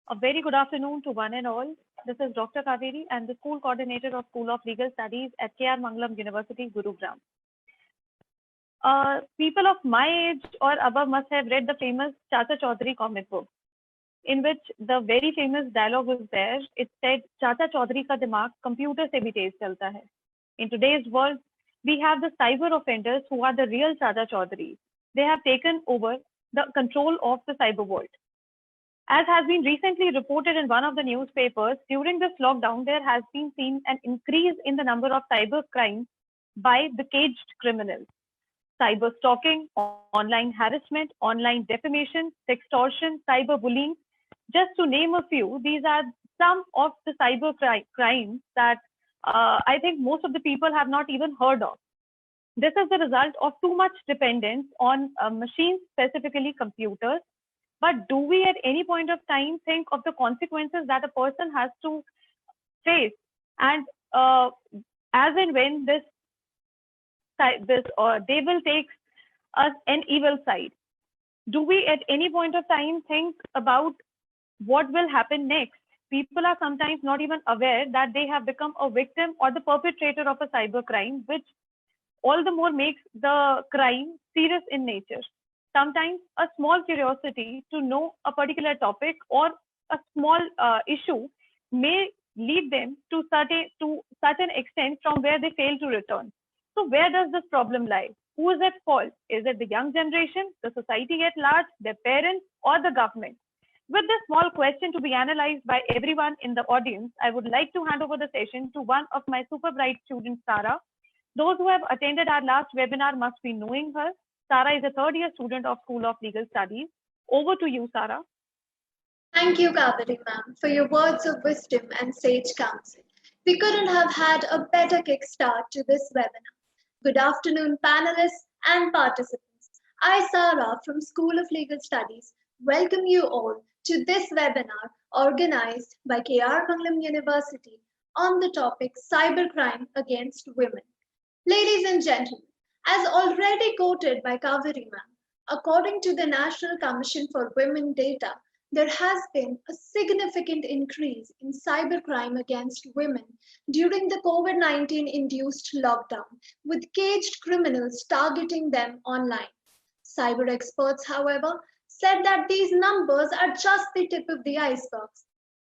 A very good afternoon to one and all. This is Dr. Kaveri and the School Coordinator of School of Legal Studies at K.R. Mangalam University, Gurugram. People of my age or above must have read the famous Chacha Chaudhary comic book, in which the very famous dialogue was there. It said, Chacha Chaudhary ka dimag computer se bhi tez chalta hai. In today's world, we have the cyber offenders who are the real Chacha Chaudhary. They have taken over the control of the cyber world. As has been recently reported in one of the newspapers, during this lockdown, there has been seen an increase in the number of cyber crimes by the caged criminals. Cyber stalking, online harassment, online defamation, sextortion, cyberbullying, just to name a few, these are some of the cyber crimes that I think most of the people have not even heard of. This is the result of too much dependence on machines, specifically computers. But do we at any point of time think of the consequences that a person has to face? And as and when they will take us an evil side. Do we at any point of time think about what will happen next? People are sometimes not even aware that they have become a victim or the perpetrator of a cyber crime, which all the more makes the crime serious in nature. Sometimes a small curiosity to know a particular topic or a small issue may lead them to certain extent from where they fail to return. So where does this problem lie? Who is at fault? Is it the young generation, the society at large, their parents, or the government? With this small question to be analyzed by everyone in the audience, I would like to hand over the session to one of my super bright students, Sara. Those who have attended our last webinar must be knowing her. Sara is a third-year student of School of Legal Studies. Over to you, Sara. Thank you, Kaveri ma'am, for your words of wisdom and sage counsel. We couldn't have had a better kickstart to this webinar. Good afternoon, panelists and participants. I, Sara, from School of Legal Studies, welcome you all to this webinar organized by K.R. Mangalam University on the topic Cybercrime Against Women. Ladies and gentlemen, as already quoted by Kaveri ma'am, according to the National Commission for Women data, there has been a significant increase in cybercrime against women during the COVID-19 induced lockdown, with caged criminals targeting them online. Cyber experts, however, said that these numbers are just the tip of the iceberg.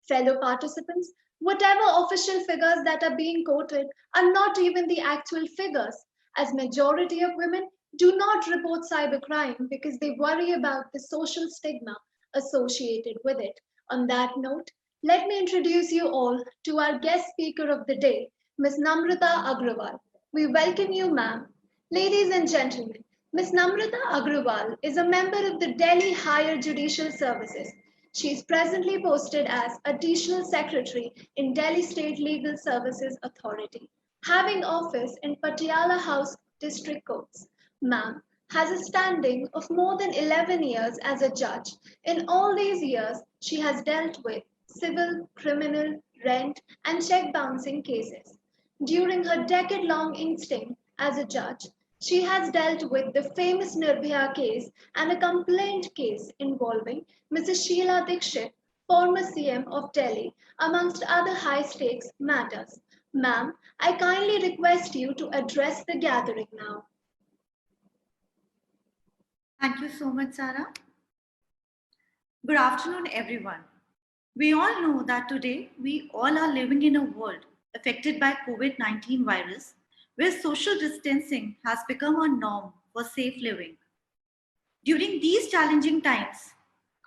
Fellow participants, whatever official figures that are being quoted are not even the actual figures, as majority of women do not report cybercrime because they worry about the social stigma associated with it. On that note, let me introduce you all to our guest speaker of the day, Ms. Namrata Agrawal. We welcome you, ma'am. Ladies and gentlemen, Ms. Namrata Agrawal is a member of the Delhi Higher Judicial Services. She is presently posted as Additional Secretary in Delhi State Legal Services Authority, having office in Patiala House District Courts. Ma'am has a standing of more than 11 years as a judge. In all these years, she has dealt with civil, criminal, rent, and check bouncing cases. During her decade-long instinct as a judge, she has dealt with the famous Nirbhaya case and a complaint case involving Mrs. Sheila Dikshit, former CM of Delhi, amongst other high-stakes matters. Ma'am, I kindly request you to address the gathering now. Thank you so much, Sara. Good afternoon, everyone. We all know that today we all are living in a world affected by COVID-19 virus, where social distancing has become a norm for safe living. During these challenging times,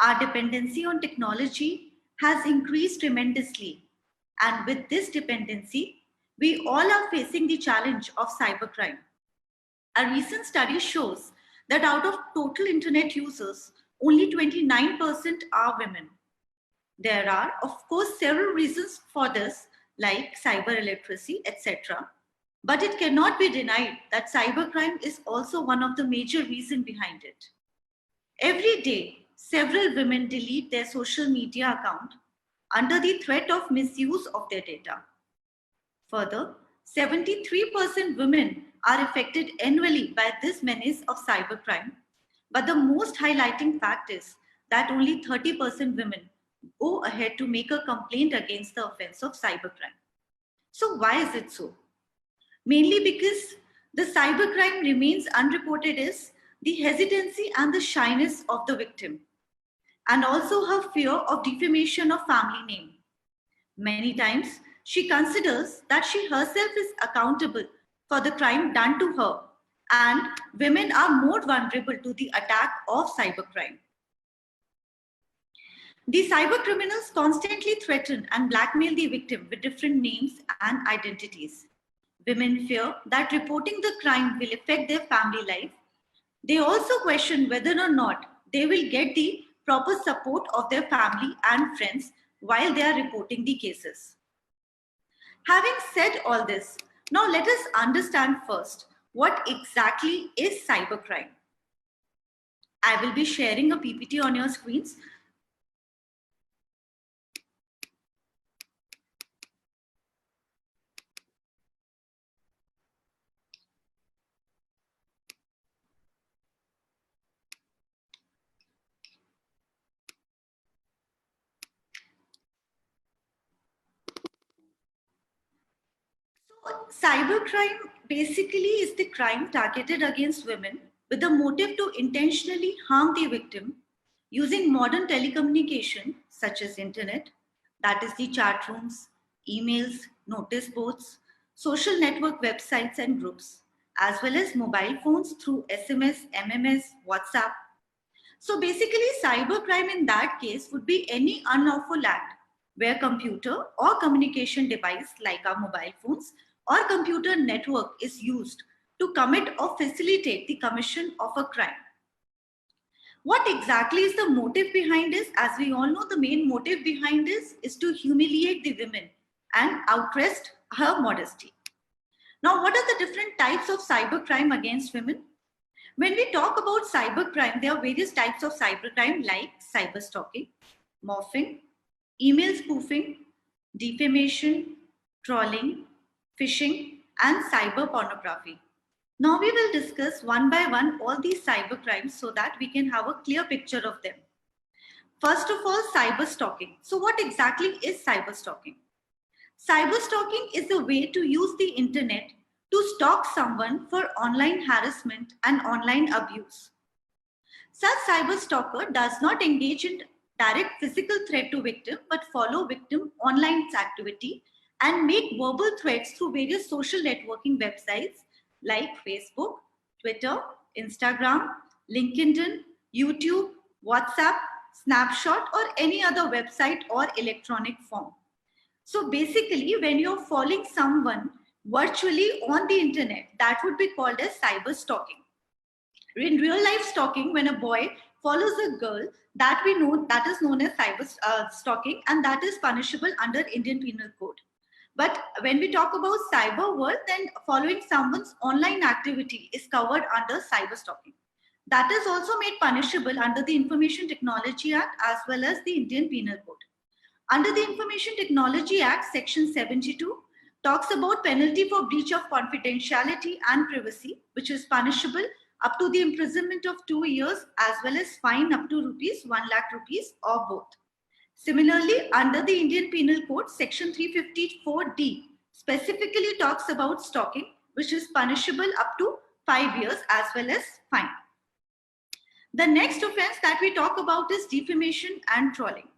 our dependency on technology has increased tremendously. And with this dependency, we all are facing the challenge of cybercrime. A recent study shows that out of total internet users, only 29% are women. There are, of course, several reasons for this, like cyber illiteracy, etc. But it cannot be denied that cybercrime is also one of the major reasons behind it. Every day, several women delete their social media account under the threat of misuse of their data. Further, 73% women are affected annually by this menace of cybercrime. But the most highlighting fact is that only 30% women go ahead to make a complaint against the offense of cybercrime. So why is it so? Mainly because the cybercrime remains unreported is the hesitancy and the shyness of the victim, and also her fear of defamation of family name. Many times, she considers that she herself is accountable for the crime done to her, and women are more vulnerable to the attack of cybercrime. The cyber criminals constantly threaten and blackmail the victim with different names and identities. Women fear that reporting the crime will affect their family life. They also question whether or not they will get the proper support of their family and friends while they are reporting the cases. Having said all this, now let us understand first what exactly is cybercrime. I will be sharing a PPT on your screens. Cybercrime basically is the crime targeted against women with the motive to intentionally harm the victim using modern telecommunication such as internet, that is the chat rooms, emails, notice boards, social network websites and groups, as well as mobile phones through SMS, MMS, WhatsApp. So basically cybercrime in that case would be any unlawful act where computer or communication device like our mobile phones or computer network is used to commit or facilitate the commission of a crime. What exactly is the motive behind this? As we all know, the main motive behind this is to humiliate the women and outrest her modesty. Now, what are the different types of cybercrime against women? When we talk about cybercrime, there are various types of cybercrime like cyberstalking, morphing, email spoofing, defamation, trolling, phishing, and cyber pornography. Now we will discuss one by one all these cybercrimes so that we can have a clear picture of them. First of all, cyberstalking. So what exactly is cyberstalking? Cyberstalking is a way to use the internet to stalk someone for online harassment and online abuse. Such cyberstalker does not engage in direct physical threat to victim but follow victim online activity and make verbal threats through various social networking websites like Facebook, Twitter, Instagram, LinkedIn, YouTube, WhatsApp, Snapshot, or any other website or electronic form. So basically, when you're following someone virtually on the internet, that would be called as cyber stalking. In real life stalking, when a boy follows a girl, that we know that is known as cyber stalking, and that is punishable under Indian Penal Code. But when we talk about cyber world, then following someone's online activity is covered under cyber stalking. That is also made punishable under the Information Technology Act as well as the Indian Penal Code. Under the Information Technology Act, Section 72 talks about penalty for breach of confidentiality and privacy, which is punishable up to the imprisonment of 2 years as well as fine up to ₹1 lakh or both. Similarly, under the Indian Penal Code, Section 354D specifically talks about stalking, which is punishable up to 5 years as well as fine. The next offense that we talk about is defamation and trolling.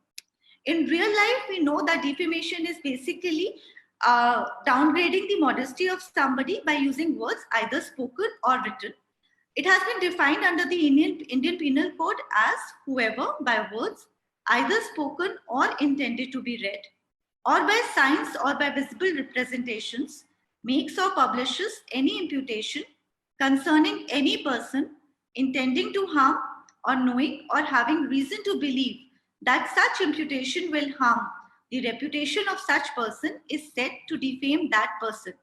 In real life, we know that defamation is basically downgrading the modesty of somebody by using words either spoken or written. It has been defined under the Indian Penal Code as whoever by words either spoken or intended to be read, or by signs or by visible representations, makes or publishes any imputation concerning any person intending to harm or knowing or having reason to believe that such imputation will harm the reputation of such person is said to defame that person.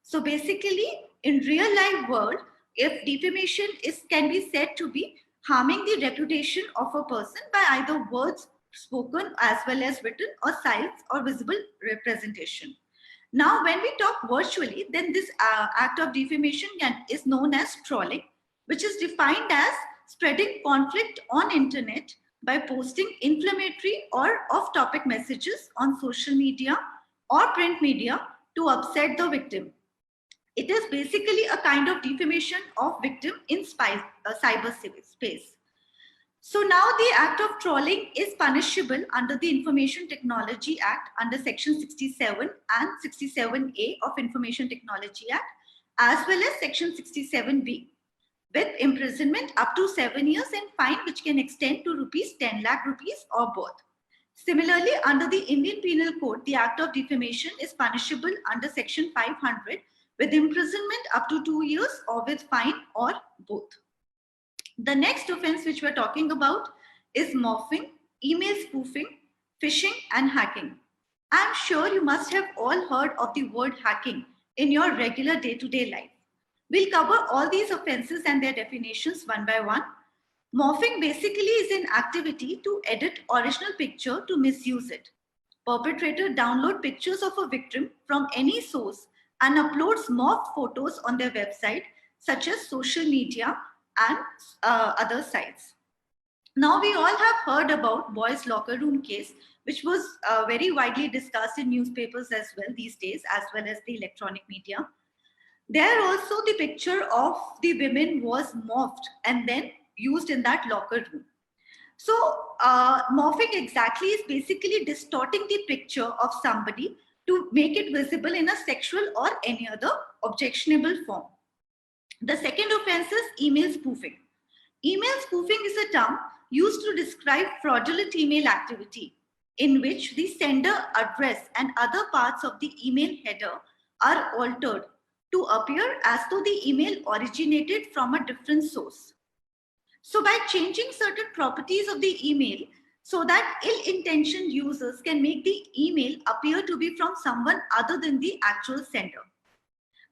So basically, in real life world, if defamation can be said to be harming the reputation of a person by either words spoken as well as written or signs or visible representation. Now, when we talk virtually, then this act of defamation is known as trolling, which is defined as spreading conflict on internet by posting inflammatory or off-topic messages on social media or print media to upset the victim. It is basically a kind of defamation of victim in cyberspace. So now the act of trolling is punishable under the Information Technology Act under Section 67 and 67A of Information Technology Act, as well as Section 67B, with imprisonment up to 7 years and fine which can extend to 10 lakh rupees or both. Similarly, under the Indian Penal Code, the act of defamation is punishable under Section 500 with imprisonment up to 2 years or with fine or both. The next offense which we're talking about is morphing, email spoofing, phishing, and hacking. I'm sure you must have all heard of the word hacking in your regular day-to-day life. We'll cover all these offenses and their definitions one by one. Morphing basically is an activity to edit original picture to misuse it. Perpetrator download pictures of a victim from any source and uploads morphed photos on their website, such as social media and other sites. Now we all have heard about boys' locker room case, which was very widely discussed in newspapers as well these days, as well as the electronic media. There also the picture of the women was morphed and then used in that locker room. So morphing exactly is basically distorting the picture of somebody to make it visible in a sexual or any other objectionable form. The second offense is email spoofing. Email spoofing is a term used to describe fraudulent email activity in which the sender address and other parts of the email header are altered to appear as though the email originated from a different source. So by changing certain properties of the email so that ill-intentioned users can make the email appear to be from someone other than the actual sender.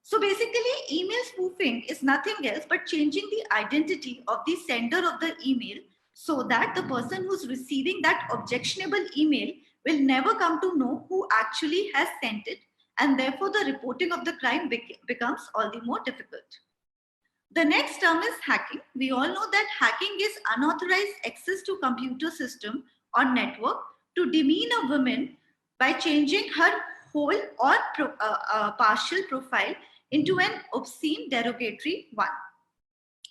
So basically, email spoofing is nothing else but changing the identity of the sender of the email so that the person who's receiving that objectionable email will never come to know who actually has sent it, and therefore the reporting of the crime becomes all the more difficult. The next term is hacking. We all know that hacking is unauthorized access to computer system or network to demean a woman by changing her whole or partial profile into an obscene derogatory one.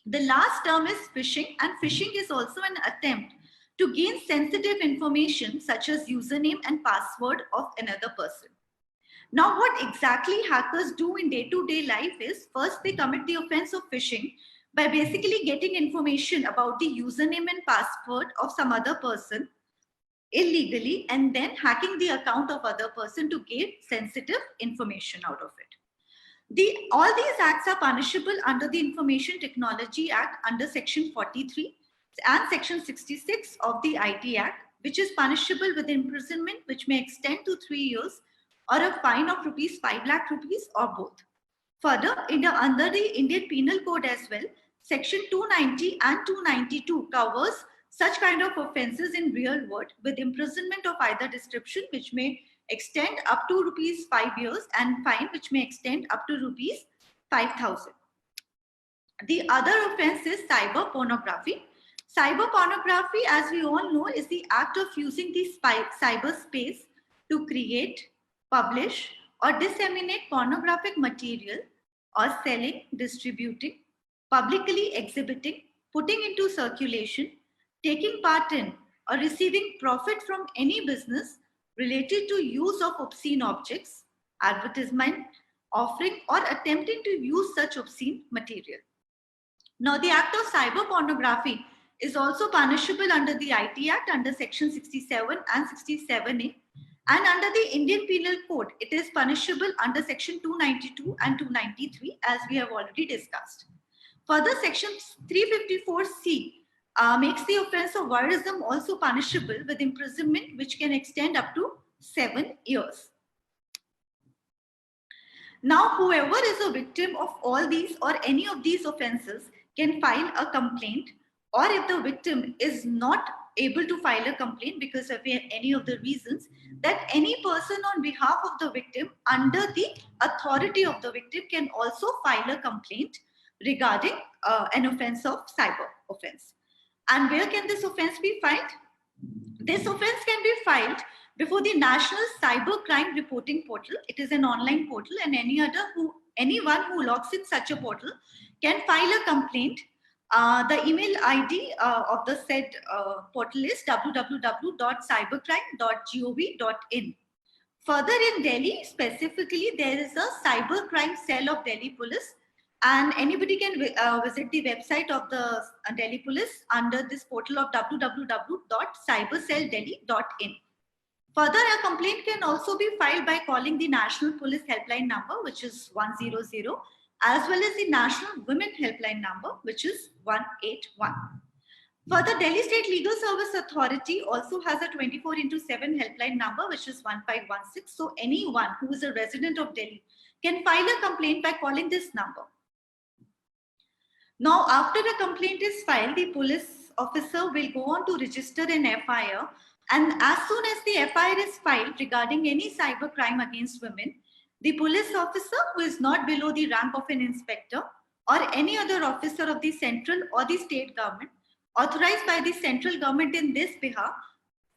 The last term is phishing, and phishing is also an attempt to gain sensitive information such as username and password of another person. Now, what exactly hackers do in day-to-day life is, first they commit the offense of phishing by basically getting information about the username and password of some other person illegally and then hacking the account of other person to get sensitive information out of it. All these acts are punishable under the Information Technology Act under Section 43 and Section 66 of the IT Act, which is punishable with imprisonment which may extend to 3 years or a fine of ₹5 lakh or both. Further, under the Indian Penal Code as well, Section 290 and 292 covers such kind of offences in real world with imprisonment of either description which may extend up to ₹5 years and fine which may extend up to ₹5,000. The other offense is cyber pornography. Cyber pornography, as we all know, is the act of using the cyberspace to create, publish, or disseminate pornographic material or selling, distributing, publicly exhibiting, putting into circulation, taking part in, or receiving profit from any business related to use of obscene objects, advertisement, offering, or attempting to use such obscene material. Now, the act of cyber pornography is also punishable under the IT Act under Section 67 and 67A, and under the Indian Penal Code, it is punishable under Section 292 and 293, as we have already discussed. Further, Section 354C makes the offense of voyeurism also punishable with imprisonment which can extend up to 7 years. Now, whoever is a victim of all these or any of these offenses can file a complaint, or if the victim is not able to file a complaint because of any of the reasons, that any person on behalf of the victim under the authority of the victim can also file a complaint regarding an offense of cyber offense. And where can this offense be filed? This offense can be filed before the National Cyber Crime Reporting Portal. It is an online portal, and anyone who logs in such a portal can file a complaint. The email ID of the said portal is www.cybercrime.gov.in. Further, in Delhi specifically, there is a cyber crime cell of Delhi Police, and anybody can visit the website of the Delhi Police under this portal of www.cybercelldelhi.in. Further, a complaint can also be filed by calling the National Police Helpline number, which is 100, as well as the National Women Helpline number, which is 181. Further, Delhi State Legal Service Authority also has a 24/7 helpline number, which is 1516. So anyone who is a resident of Delhi can file a complaint by calling this number. Now, after a complaint is filed, the police officer will go on to register an FIR, and as soon as the FIR is filed regarding any cyber crime against women, the police officer who is not below the rank of an inspector or any other officer of the central or the state government authorized by the central government in this behalf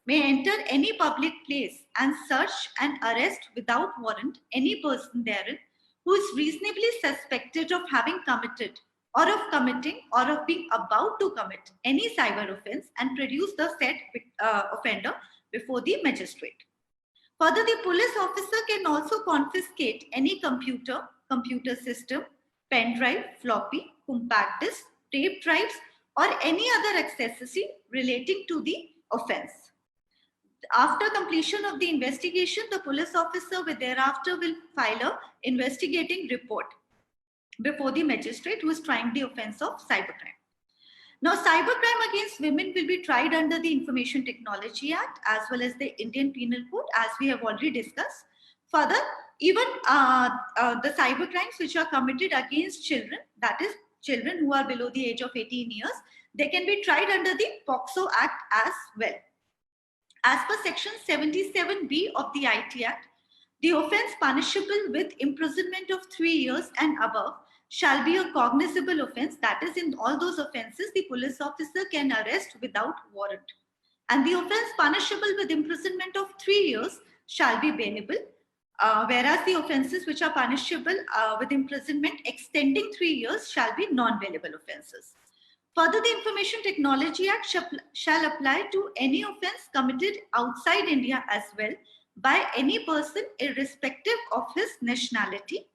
may enter any public place and search and arrest without warrant any person therein who is reasonably suspected of having committed or of committing or of being about to commit any cyber offense and produce the said offender before the magistrate. Further, the police officer can also confiscate any computer system, pen drive, floppy, compact disc, tape drives, or any other accessory relating to the offense. After completion of the investigation, the police officer thereafter will file an investigating report before the magistrate who is trying the offense of cybercrime. Now, cybercrime against women will be tried under the Information Technology Act as well as the Indian Penal Code, as we have already discussed. Further, even the cybercrimes which are committed against children, that is children who are below the age of 18 years, they can be tried under the POCSO Act as well. As per Section 77B of the IT Act, the offence punishable with imprisonment of 3 years and above shall be a cognizable offence. That is, in all those offences, the police officer can arrest without warrant. And the offence punishable with imprisonment of 3 years shall be bailable, whereas the offences which are punishable with imprisonment extending 3 years shall be non-bailable offences. Further, the Information Technology Act shall apply to any offence committed outside India as well by any person irrespective of his nationality.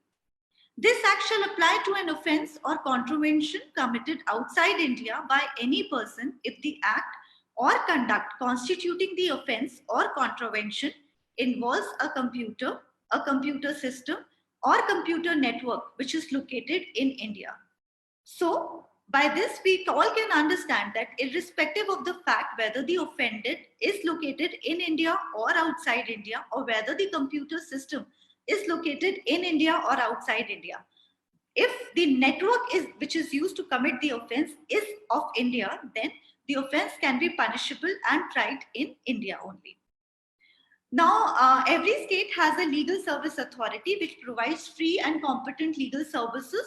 This act shall apply to an offence or contravention committed outside India by any person if the act or conduct constituting the offence or contravention involves a computer system, or computer network which is located in India. So, by this, we all can understand that irrespective of the fact whether the offended is located in India or outside India, or whether the computer system is located in India or outside India, if the network which is used to commit the offense is of India, then the offense can be punishable and tried in India only. Now, every state has a legal service authority which provides free and competent legal services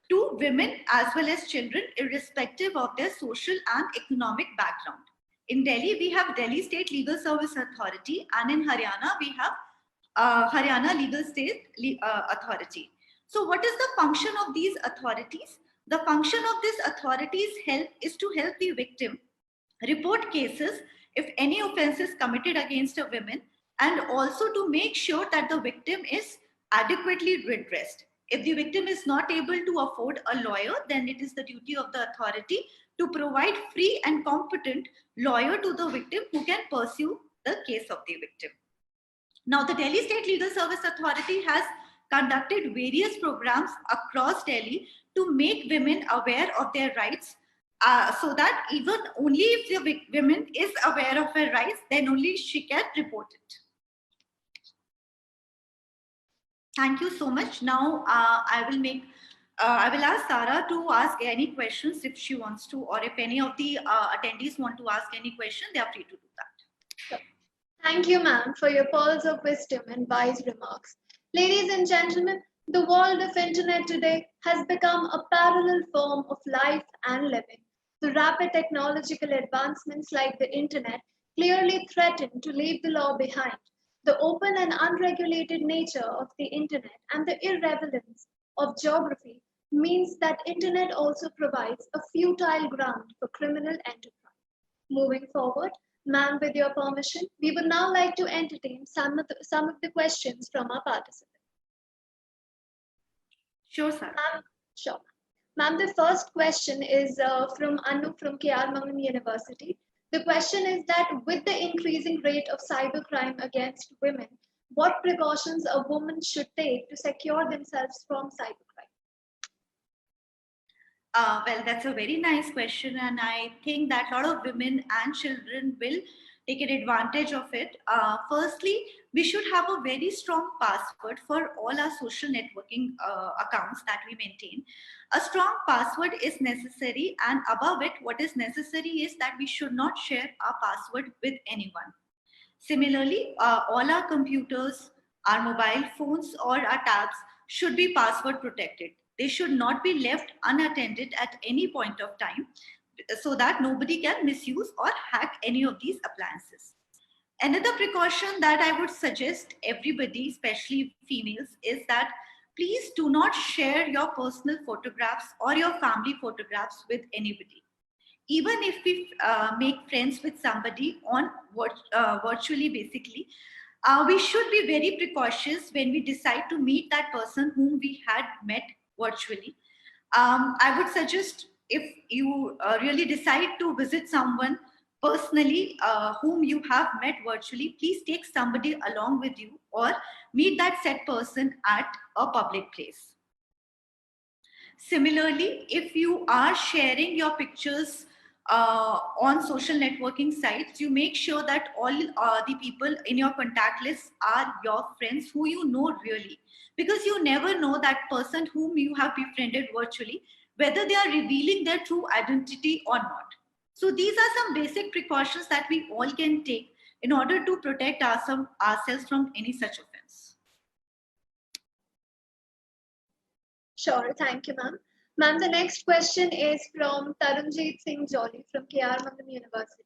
to women as well as children, irrespective of their social and economic background. In Delhi, we have Delhi State Legal Service Authority, and in Haryana, we have Haryana Legal State Authority. So what is the function of these authorities? The function of these authorities is to help the victim report cases if any offense is committed against a woman, and also to make sure that the victim is adequately redressed. If the victim is not able to afford a lawyer, then it is the duty of the authority to provide free and competent lawyer to the victim who can pursue the case of the victim. Now, the Delhi State Legal Service Authority has conducted various programs across Delhi to make women aware of their rights, so that even only if the woman is aware of her rights, then only she can report it. Thank you so much. Now, I will ask Sara to ask any questions if she wants to, or if any of the attendees want to ask any question, they are free to do that. Thank you, ma'am, for your pearls of wisdom and wise remarks. Ladies and gentlemen, the world of internet today has become a parallel form of life and living. The rapid technological advancements like the internet clearly threaten to leave the law behind. The open and unregulated nature of the internet and the irrelevance of geography means that internet also provides a futile ground for criminal enterprise. Moving forward, ma'am, with your permission, we would now like to entertain some of the questions from our participants. Sure, sir. Sure. Ma'am, the first question is from Anu from KR Mangalam University. The question is that with the increasing rate of cybercrime against women, what precautions a woman should take to secure themselves from cybercrime? Well, that's a very nice question, and I think that a lot of women and children will take an advantage of it. Firstly, we should have a very strong password for all our social networking accounts that we maintain. A strong password is necessary, and above it, what is necessary is that we should not share our password with anyone. Similarly, all our computers, our mobile phones, or our tabs should be password protected. They should not be left unattended at any point of time so that nobody can misuse or hack any of these appliances. Another precaution that I would suggest everybody, especially females, is that please do not share your personal photographs or your family photographs with anybody. Even if we make friends with somebody on virtually, basically, we should be very precautious when we decide to meet that person whom we had met virtually. I would suggest, if you really decide to visit someone personally whom you have met virtually, please take somebody along with you or meet that said person at a public place. Similarly, if you are sharing your pictures on social networking sites, you make sure that all the people in your contact list are your friends who you know really, because you never know that person whom you have befriended virtually, whether they are revealing their true identity or not. So these are some basic precautions that we all can take in order to protect ourselves from any such offense. Sure, thank you, ma'am. Ma'am, the next question is from Tarunjit Singh Jolly from KR Mangalam University.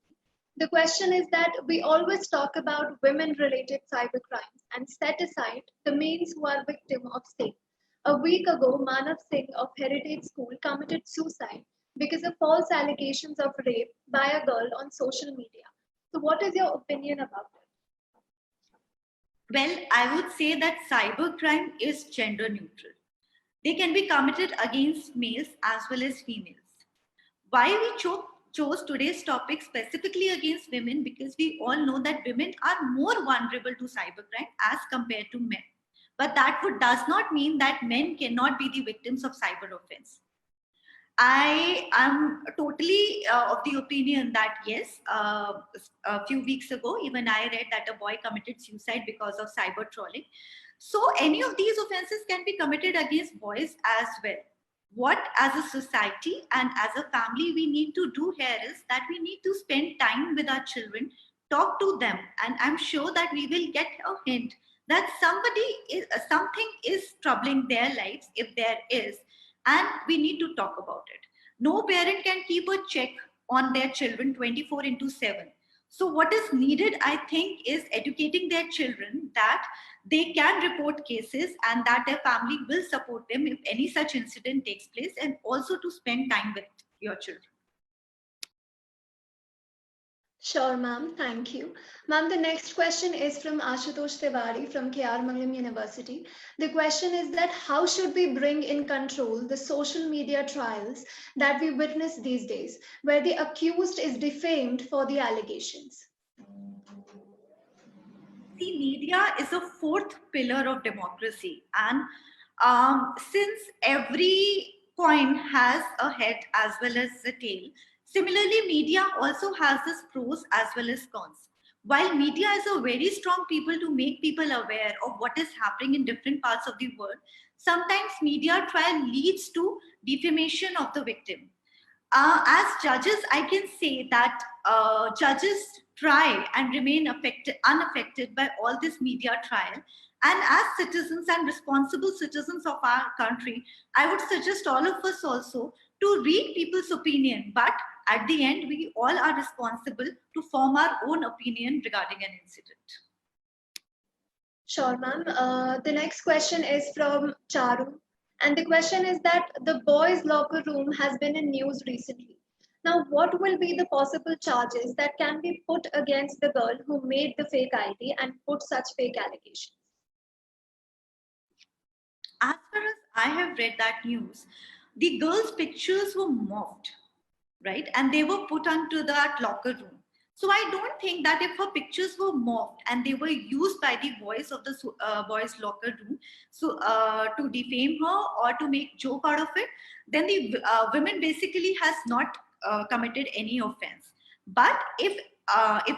The question is that we always talk about women-related cybercrimes and set aside the males who are victim of same. A week ago, Manav Singh of Heritage School committed suicide because of false allegations of rape by a girl on social media. So what is your opinion about it? Well, I would say that cybercrime is gender neutral. They can be committed against males as well as females. Why we chose today's topic specifically against women, because we all know that women are more vulnerable to cybercrime as compared to men. But that does not mean that men cannot be the victims of cyber offense. I am totally of the opinion that yes, a few weeks ago, even I read that a boy committed suicide because of cyber trolling. So any of these offenses can be committed against boys as well. What as a society and as a family we need to do here is that we need to spend time with our children, talk to them, and I'm sure that we will get a hint that something is troubling their lives, if there is, and we need to talk about it. No parent can keep a check on their children 24/7. So what is needed, I think, is educating their children that they can report cases and that their family will support them if any such incident takes place, and also to spend time with your children. Sure, ma'am. Thank you. Ma'am, the next question is from Ashutosh Tiwari from KR Mangalam University. The question is that how should we bring in control the social media trials that we witness these days, where the accused is defamed for the allegations? The media is a fourth pillar of democracy, and since every coin has a head as well as a tail, similarly, media also has its pros as well as cons. While media is a very strong people to make people aware of what is happening in different parts of the world, sometimes media trial leads to defamation of the victim. As judges, I can say that judges try and remain unaffected by all this media trial. And as citizens and responsible citizens of our country, I would suggest all of us also to read people's opinion, but at the end, we all are responsible to form our own opinion regarding an incident. Sure, ma'am. The next question is from Charu. And the question is that the boys' locker room has been in news recently. Now, what will be the possible charges that can be put against the girl who made the fake ID and put such fake allegations? As far as I have read that news, the girls' pictures were morphed, right? And they were put onto that locker room. So I don't think that if her pictures were morphed and they were used by the boys of the boys' locker room, so to defame her or to make joke out of it, then the women basically has not committed any offense. But if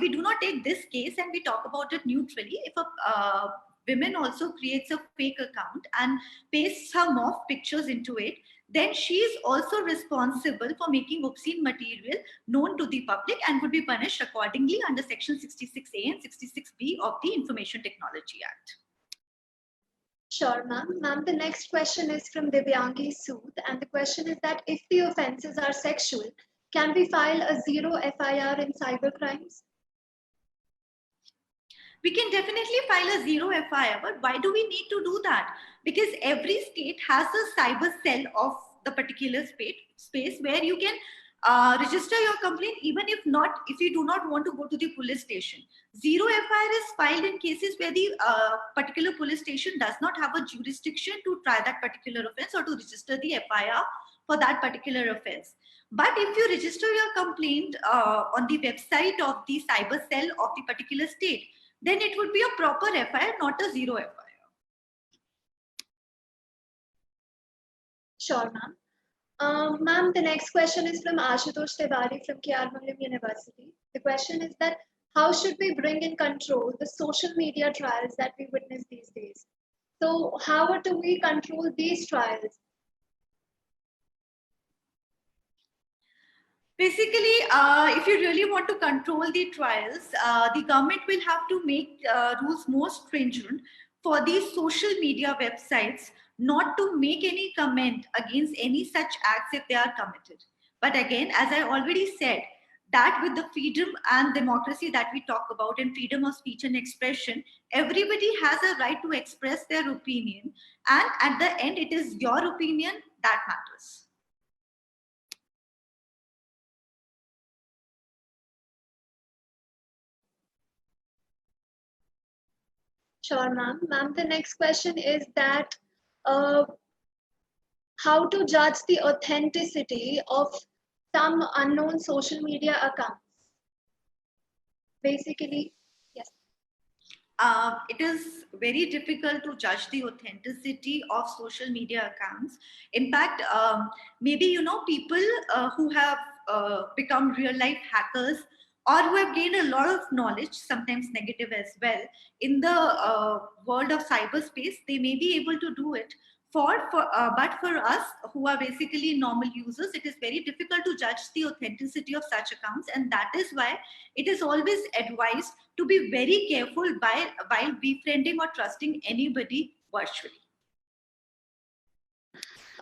we do not take this case and we talk about it neutrally, if a woman also creates a fake account and pastes her morph pictures into it, then she is also responsible for making obscene material known to the public and would be punished accordingly under Section 66A and 66B of the Information Technology Act. Sure, ma'am. Ma'am, the next question is from Divyangi Sood, and the question is that if the offences are sexual, can we file a zero FIR in cybercrimes? We can definitely file a zero FIR, but why do we need to do that? Because every state has a cyber cell of the particular space where you can register your complaint, even if you do not want to go to the police station. Zero FIR is filed in cases where the particular police station does not have a jurisdiction to try that particular offense or to register the FIR for that particular offense. But if you register your complaint on the website of the cyber cell of the particular state, then it would be a proper FIR, not a zero FIR. Sure, ma'am. Ma'am, the next question is from Ashutosh Tiwari from K.R. Mangalam University. The question is that how should we bring in control the social media trials that we witness these days? So how do we control these trials? Basically, if you really want to control the trials, the government will have to make rules more stringent for these social media websites not to make any comment against any such acts if they are committed. But again, as I already said, that with the freedom and democracy that we talk about and freedom of speech and expression, everybody has a right to express their opinion. And at the end, it is your opinion that matters. Sure, ma'am. Ma'am, the next question is that how to judge the authenticity of some unknown social media accounts? Basically, yes. It is very difficult to judge the authenticity of social media accounts. In fact, maybe, people who have become real life hackers or who have gained a lot of knowledge, sometimes negative as well, in the world of cyberspace, they may be able to do it. But for us who are basically normal users, it is very difficult to judge the authenticity of such accounts, and that is why it is always advised to be very careful while befriending or trusting anybody virtually.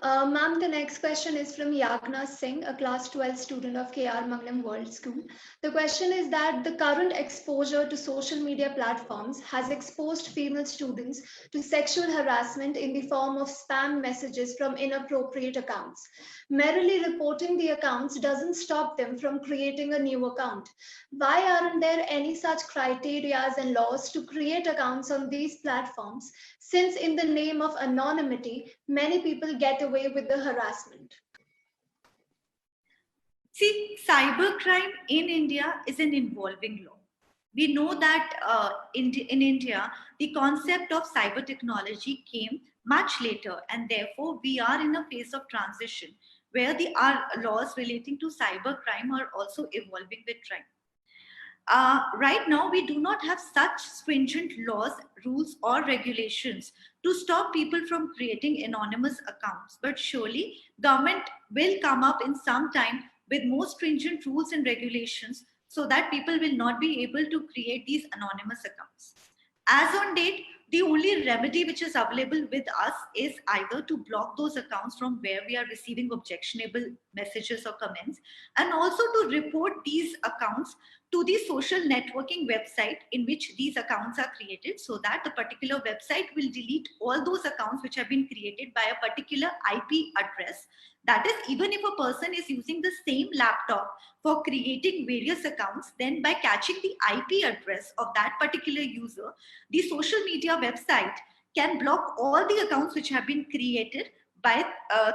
Ma'am, the next question is from Yagna Singh, a class 12 student of K.R. Mangalam World School. The question is that the current exposure to social media platforms has exposed female students to sexual harassment in the form of spam messages from inappropriate accounts. Merely reporting the accounts doesn't stop them from creating a new account. Why aren't there any such criteria and laws to create accounts on these platforms, since in the name of anonymity, many people get away with the harassment? See, cybercrime in India is an evolving law. We know that in India, the concept of cyber technology came much later, and therefore we are in a phase of transition where our laws relating to cybercrime are also evolving with time. Right now, we do not have such stringent laws, rules, or regulations to stop people from creating anonymous accounts. But surely, government will come up in some time with more stringent rules and regulations so that people will not be able to create these anonymous accounts. As on date, The only remedy which is available with us is either to block those accounts from where we are receiving objectionable messages or comments, and also to report these accounts to the social networking website in which these accounts are created, so that the particular website will delete all those accounts which have been created by a particular IP address. That is, even if a person is using the same laptop for creating various accounts, then by catching the IP address of that particular user, the social media website can block all the accounts which have been created by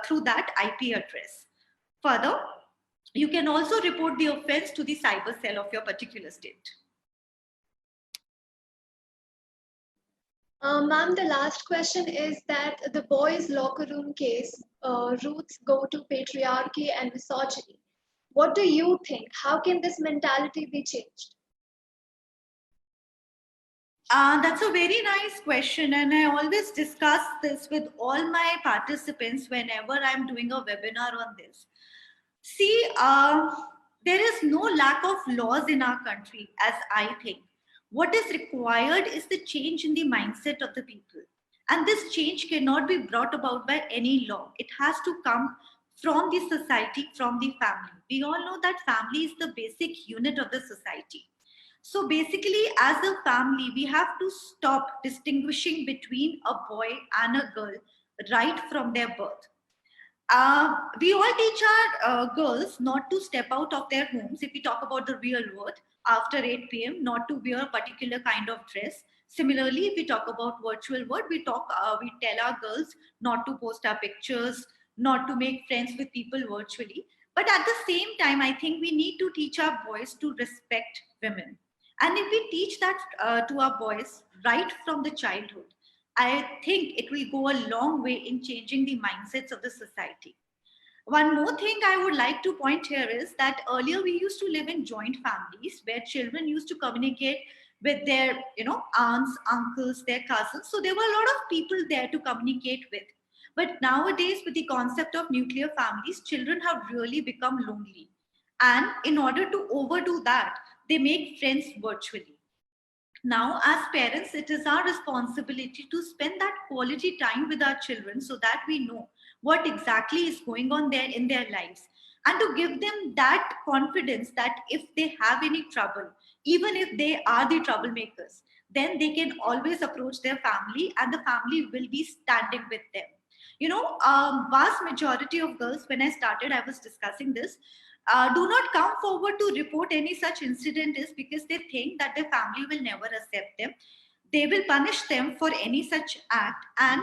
through that IP address. Further, you can also report the offense to the cyber cell of your particular state. Ma'am, the last question is that the boys' locker room case roots go to patriarchy and misogyny. What do you think? How can this mentality be changed? That's a very nice question, and I always discuss this with all my participants whenever I'm doing a webinar on this. See, there is no lack of laws in our country, as I think. What is required is the change in the mindset of the people. And this change cannot be brought about by any law. It has to come from the society, from the family. We all know that family is the basic unit of the society. So basically, as a family, we have to stop distinguishing between a boy and a girl right from their birth. We all teach our girls not to step out of their homes, if we talk about the real world, after 8 p.m., not to wear a particular kind of dress. Similarly, if we talk about virtual world, we tell our girls not to post our pictures, not to make friends with people virtually. But at the same time, I think we need to teach our boys to respect women. And if we teach that to our boys right from the childhood, I think it will go a long way in changing the mindsets of the society. One more thing I would like to point here is that earlier we used to live in joint families where children used to communicate with their, aunts, uncles, their cousins. So there were a lot of people there to communicate with. But nowadays, with the concept of nuclear families, children have really become lonely. And in order to overdo that, they make friends virtually. Now, as parents, it is our responsibility to spend that quality time with our children so that we know what exactly is going on there in their lives, and to give them that confidence that if they have any trouble, even if they are the troublemakers, then they can always approach their family and the family will be standing with them. Vast majority of girls, when I started, I was discussing this, do not come forward to report any such incident is because they think that their family will never accept them. They will punish them for any such act, and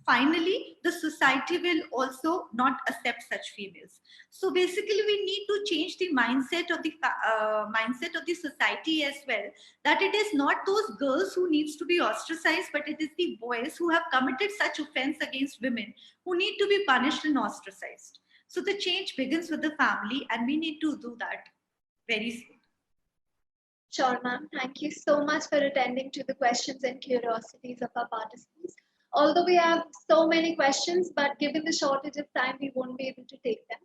finally the society will also not accept such females. So basically we need to change the mindset of the society as well, that it is not those girls who needs to be ostracized, but it is the boys who have committed such offense against women who need to be punished and ostracized. So the change begins with the family, and we need to do that very soon. Sure, ma'am. Thank you so much for attending to the questions and curiosities of our participants. Although we have so many questions, but given the shortage of time, we won't be able to take them.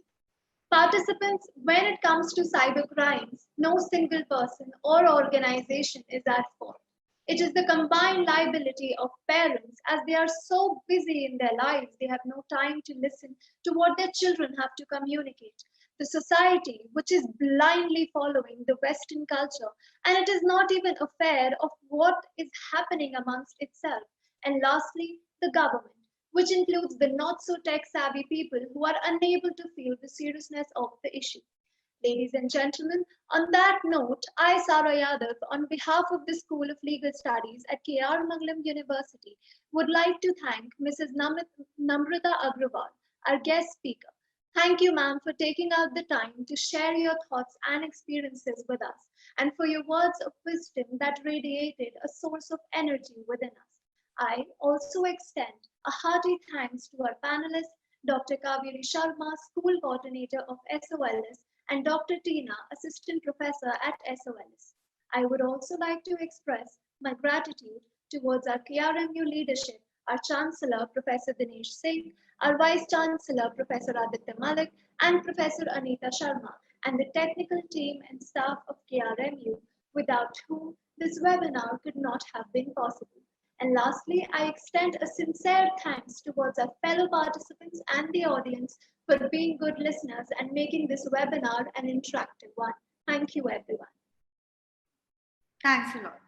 Participants, when it comes to cyber crimes, no single person or organization is at fault. It is the combined liability of parents, as they are so busy in their lives, they have no time to listen to what their children have to communicate. The society, which is blindly following the Western culture, and it is not even aware of what is happening amongst itself. And lastly, the government, which includes the not so tech savvy people who are unable to feel the seriousness of the issue. Ladies and gentlemen, on that note, I, Sara Yadav, on behalf of the School of Legal Studies at K.R. Mangalam University, would like to thank Mrs. Namrata Agrawal, our guest speaker. Thank you, ma'am, for taking out the time to share your thoughts and experiences with us, and for your words of wisdom that radiated a source of energy within us. I also extend a hearty thanks to our panelists, Dr. Kaveri Sharma, School Coordinator of SOLS, and Dr. Tina, Assistant Professor at SOLS. I would also like to express my gratitude towards our KRMU leadership, our Chancellor, Professor Dinesh Singh, our Vice Chancellor, Professor Aditya Malik, and Professor Anita Sharma, and the technical team and staff of KRMU, without whom this webinar could not have been possible. And lastly, I extend a sincere thanks towards our fellow participants and the audience for being good listeners and making this webinar an interactive one. Thank you, everyone. Thanks a lot.